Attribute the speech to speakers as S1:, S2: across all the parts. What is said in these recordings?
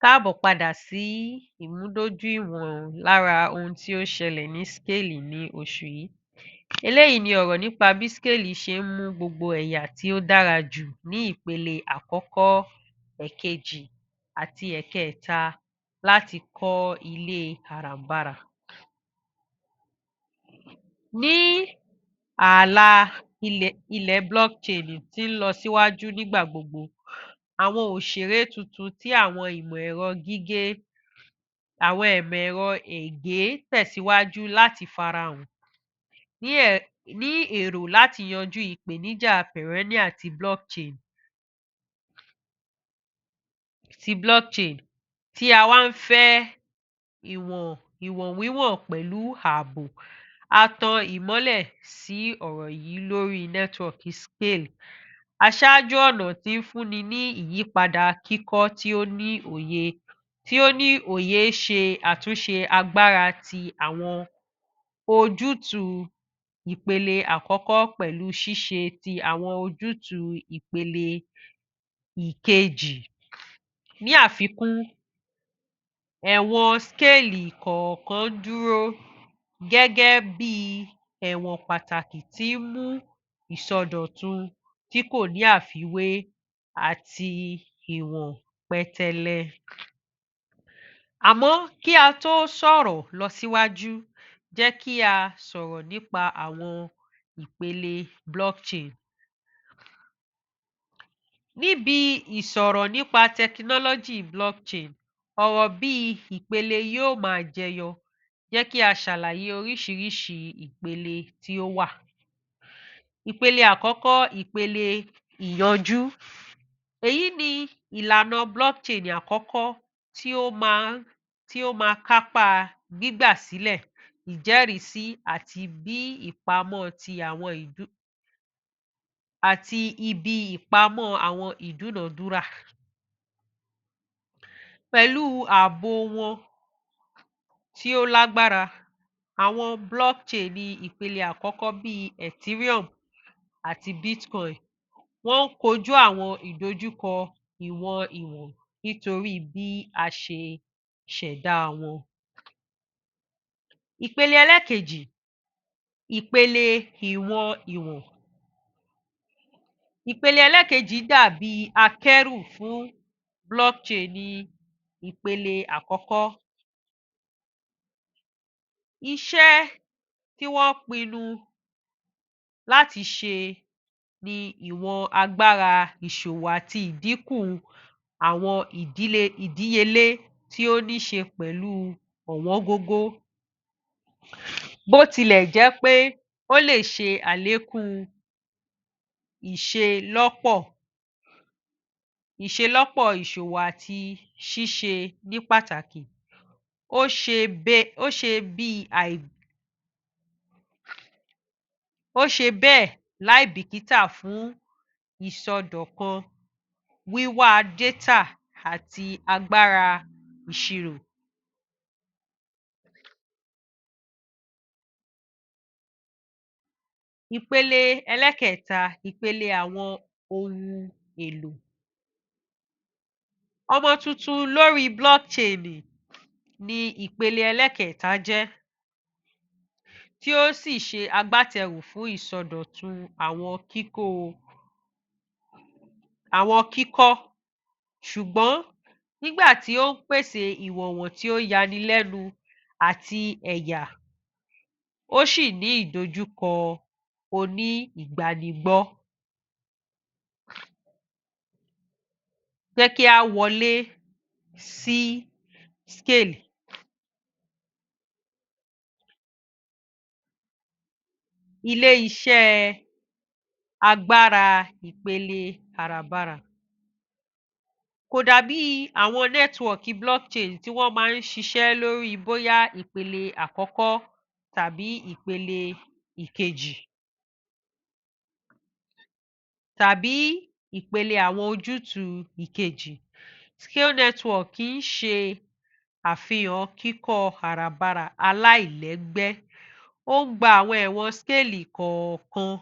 S1: Káàbọ̀ padà sí ìmúdójúìwọ̀n lára ohun tí ó ṣẹlẹ̀ ní scale ní oṣù yìí. Eléyìí ni ọ̀rọ̀ nípa bí scale ṣe ń mú gbogbo ẹ̀yà tí ó dára jù ní ìpele àkọ́kọ́, ẹ̀kejì àti ẹ̀kẹta láti kọ́ ilé arabara. Ní ààlà ilẹ̀ blockchain tí ń lọ síwájú nígbà gbogbo, àwọn òṣèré tuntun tí àwọn ìmọ̀ ẹ̀rọ ègé tẹ̀síwájú láti farahàn ní èrò láti yanjú ìpèníjà perennial ti blockchain tí a wá ń fẹ́ ìwọ̀n pẹ̀lú ààbò. A tan ìmọ́lẹ̀ sí ọ̀rọ̀ yìí lórí nẹ́tíwọ́ọ̀kì scale. Aṣáájú ọ̀nà tí ń fúnni ní ìyípadà kíkọ́ tí ó ní òye ṣe àtúnṣe agbára ti àwọn ojútùú ìpele àkọ́kọ́ pẹ̀lú ṣíṣe ti àwọn ojútùú ìpele ìkejì. Ní àfikún, ẹ̀wọ̀n scale kọ̀ọ̀kan dúró gẹ́gẹ́ bí ẹ̀wọ̀n pàtàkì tí ń mú ìsọdọ̀tun tí kò ní àfiwé àti ìwọ̀n pẹ̀tẹ́lẹ̀. Àmọ́ kí a tó sọ̀rọ̀ lọ síwájú, jẹ́ kí a sọ̀rọ̀ nípa àwọn ìpele blockchain. Níbi ìsọ̀rọ̀ nípa tẹkinọ́lọ́jì blockchain, ọ̀rọ̀ bíi ìpele yóò máa jẹyọ. Jẹ́ kí a ṣàlàyé oríṣiríṣi ìpele tí ó wà. Ìpele àkọ́kọ́, ìpele ìyanjú. Èyí ni ìlànà blockchain àkọ́kọ́ tí ó máa kápá gbígbà sílẹ̀, ìjẹ́rìísí àti ibi ìpamọ́ àwọn ìdúnàdúrà. Pẹ̀lú ààbò wọn tí ó lágbára, àwọn blockchain ìpele àkọ́kọ́ bíi Ethereum àti Bitcoin wọ́n ń kojú àwọn ìdojúkọ ìwọ̀n nítorí bí a ṣe ṣẹ̀dá wọn. Ìpele ẹlẹ́kejì, ìpele ìwọ̀n. Ìpele ẹlẹ́kejì dàbí akẹ́rù fún blockchain ìpele àkọ́kọ́. Iṣẹ́ tí wọ́n pinnu láti ṣe ni ìwọ̀n agbára ìṣòwò àti ìdínkù àwọn ìdíyelé tí ó ní ṣe pẹ̀lú ọ̀wọ́ngógó. Bó tilẹ̀ jẹ́ pé ó lè ṣe àlékún ìṣelọ́pọ̀ ìṣòwò àti ṣíṣe ní pàtàkì, ó ṣe bẹ́ẹ̀ láìbìkítà fún ìsọdọ̀kan, wíwá dátà àti agbára ìṣirò. Ìpele ẹlẹ́kẹta, ìpele àwọn ohun èlò. Ọmọ tuntun lórí blockchain ni ìpele ẹlẹ́kẹta jẹ́, tí ó sì ṣe agbátẹrù fún ìsọdọ̀tun àwọn kíkọ́. Ṣùgbọ́n nígbà tí ó ń pèsè ìwọ̀n tí ó yanilẹ́nu àti ẹ̀yà, ó ṣì ní ìdojúkọ oní-ìgbànígbọ́. Jẹ́ kí a wọlé sí scale. Ilé-iṣẹ́ agbára ìpele arabara. Kò dàbí àwọn nẹ́tíwọ́ọ̀kì blockchain tí wọ́n máa ń ṣiṣẹ́ lórí bóyá ìpele àkọ́kọ́ tàbí ìpele ìkejì, tàbí ìpele àwọn ojútùú ìkejì. Scale network ń ṣe àfihàn kíkọ́ arabara aláìlẹ́gbẹ́. Ó ń gba àwọn ẹ̀wọ̀n scale kọ̀ọ̀kan.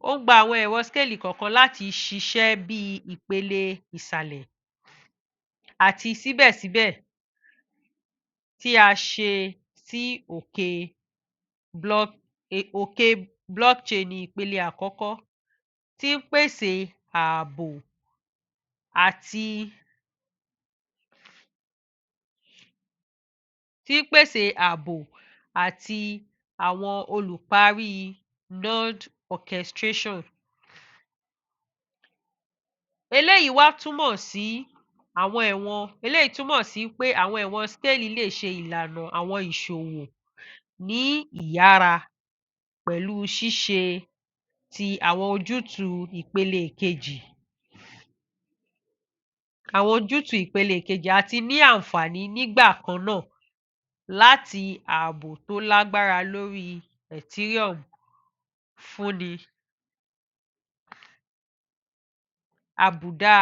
S1: Ó ń gba àwọn ẹ̀rọ scale kọ̀ọ̀kan láti ṣiṣẹ́ bí ìpele ìsàlẹ̀ àti síbẹ̀síbẹ̀ tí a ṣe sí òkè blockchain ní ìpele àkọ́kọ́ tí ń pèsè ààbò àti àwọn olùparí node orchestration. Eléyìí túmọ̀ sí pé àwọn ẹ̀wọ̀n scale lè ṣe ìlànà àwọn ìṣòwò ní ìyára pẹ̀lú ṣíṣe ti àwọn ojútùú ìpele kejì àti ní àǹfààní nígbà kan náà láti ààbò tó lágbára lórí Ethereum fúnni àbùdá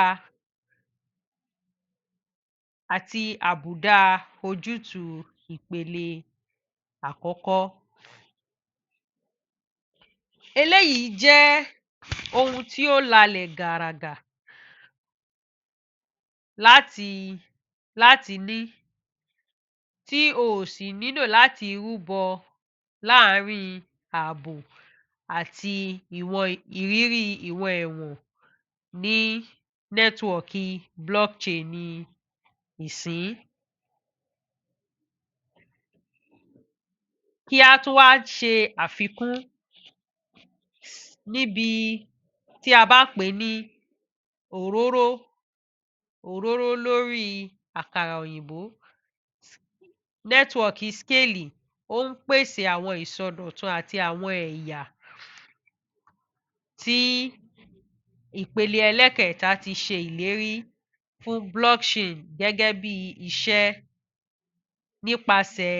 S1: ojútùú ìpele àkọ́kọ́. Eléyìí jẹ́ ohun tí ó lalẹ̀ gàràgà láti ní tí o ò sì nílò láti rúbọ láàárín ààbò àti ìrírí ìwọ̀n ẹ̀wọ̀n ní nẹ́tíwọ́ọ̀kì blockchain ní ìsín. Kí a tún wá ṣe àfikún níbi tí a bá pè ní òróró lórí àkàrà òyìnbó. Nẹ́tíwọ́ọ̀kì scale ó ń pèsè àwọn ìsọdọ̀tun àti àwọn ẹ̀yà tí ìpele ẹlẹ́kẹ̀ẹ́ta ti ṣe ìlérí fún blockchain gẹ́gẹ́ bí iṣẹ́ nípasẹ̀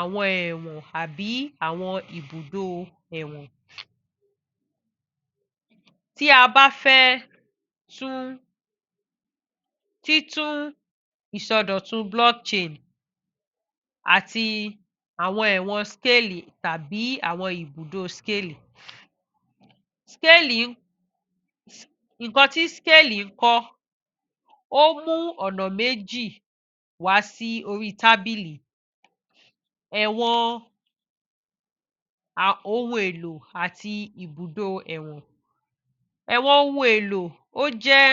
S1: àwọn ẹ̀wọ̀n àbí àwọn ibùdó ẹ̀wọ̀n. Tí a bá fẹ́ títún ìsọdọ̀tun blockchain àti àwọn ẹ̀wọ̀n scale tàbí àwọn ibùdó scale. Nǹkan tí scale ń kọ́, ó mú ọ̀nà méjì wá sí orí tábìlì. Ẹ̀wọ̀n ohun èlò àti ibùdó ẹ̀wọ̀n. Ẹ̀wọ̀n ohun èlò ó jẹ́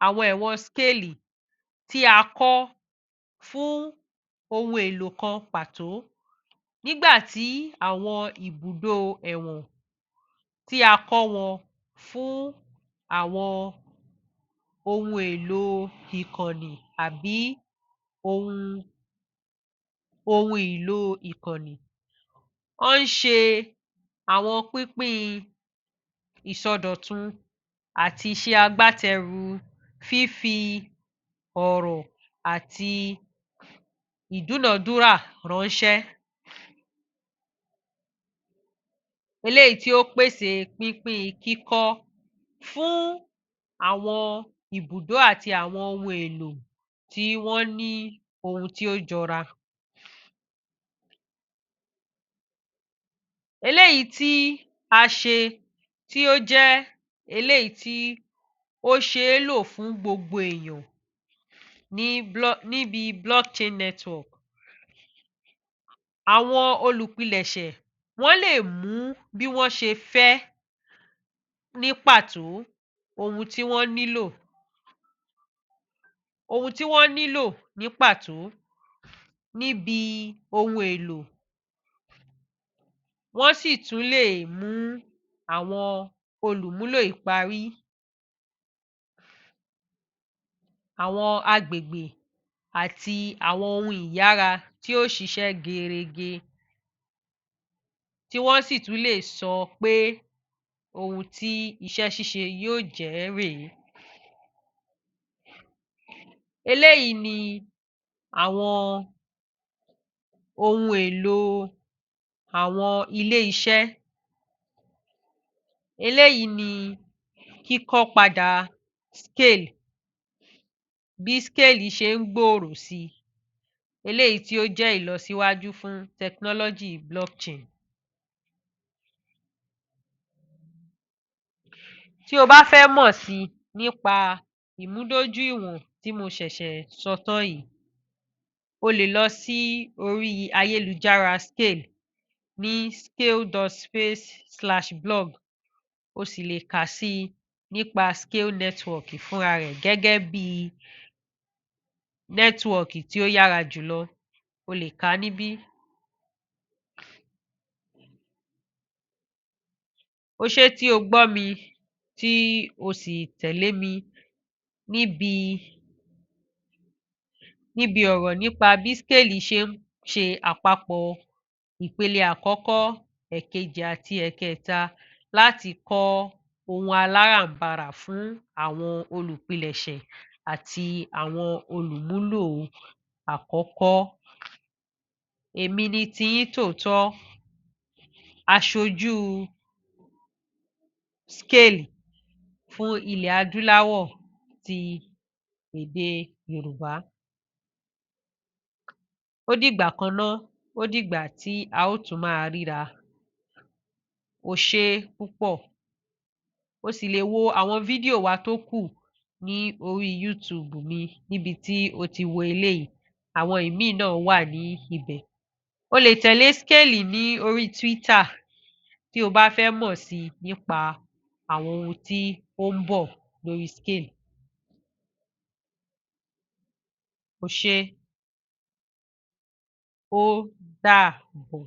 S1: àwọn ẹ̀wọ̀n scale tí a kọ́ fún ohun èlò kan pàtó, nígbà tí àwọn ibùdó ẹ̀wọ̀n tí a kọ́ wọn fún àwọn ohun èlò ìkànnì àbí ohun ìlò ìkànnì. Wọ́n ń ṣe àwọn pínpín ìsọdọ̀tun àti iṣẹ́ agbátẹrù fífi ọ̀rọ̀ àti ìdúnàdúrà ránṣẹ́. Eléyìí tí ó pèsè pínpín kíkọ́ fún àwọn ibùdó àti àwọn ohun èlò tí wọ́n ní ohun tí ó jọra. Eléyìí tí a ṣe tí ó jẹ́ eléyìí tí ó ṣe é lò fún gbogbo èèyàn níbi blockchain network. Àwọn olùpilẹ̀ṣẹ̀ wọ́n lè mú bí wọ́n ṣe fẹ́ ní pàtó ohun tí wọ́n nílò ní pàtó níbi ohun èlò. Wọ́n sì tún lè mú àwọn olùmúlò ìparí, àwọn agbègbè àti àwọn ohun ìyára tí ó ṣiṣẹ́ gerege, tí wọ́n sì tún lè sọ pé ohun tí iṣẹ́ ṣíṣe yóò jẹ́ rèé. Eléyìí ni àwọn ohun èlò àwọn ilé-iṣẹ́. Eléyìí ni kíkọ́ padà scale, bí scale ṣe ń gbòòrò sí, eléyìí tí ó jẹ́ ìlọsíwájú fún technology blockchain. Tí o bá fẹ́ mọ̀ sí nípa ìmúdójúìwọ̀n tí mo ṣẹ̀ṣẹ̀ sọ tán yìí, o lè lọ sí orí ayélujára Scale ní scale.space/blog. O sì lè kà sí nípa Scale Network fúnra rẹ̀ gẹ́gẹ́ bí nẹ́tíwọ́ọ̀kì tí ó yára jùlọ. O lè kà á níbí. O ṣé tí o gbọ́ mi tí o sì tẹ̀lé mi níbi ọ̀rọ̀ nípa bí scale ṣe ń ṣe àpapọ̀ ìpele àkọ́kọ́, ẹ̀kejì àti ẹ̀kẹta láti kọ́ ohun aláràǹbarà fún àwọn olùpilẹ̀ṣẹ̀ àti àwọn olùmúlò àkọ́kọ́. Èmi ni tiyín tòótọ́, aṣojú Scale fún ilẹ̀ adúláwọ̀ ti èdè Yorùbá. Ó dìgbà kan ná, ó dìgbà tí a ó tún máa ríra. O ṣé púpọ̀. O sì lè wo àwọn fídíò wa tó kù ní orí YouTube mi níbi tí o ti wo eléyìí. Àwọn ìmíì náà wà ní ibẹ̀. O lè tẹ̀lé Scale ní orí Twitter tí o bá fẹ́ mọ̀ sí nípa àwọn ohun tí ó ń bọ̀ lórí Scale. O ṣé, ó dàbọ̀.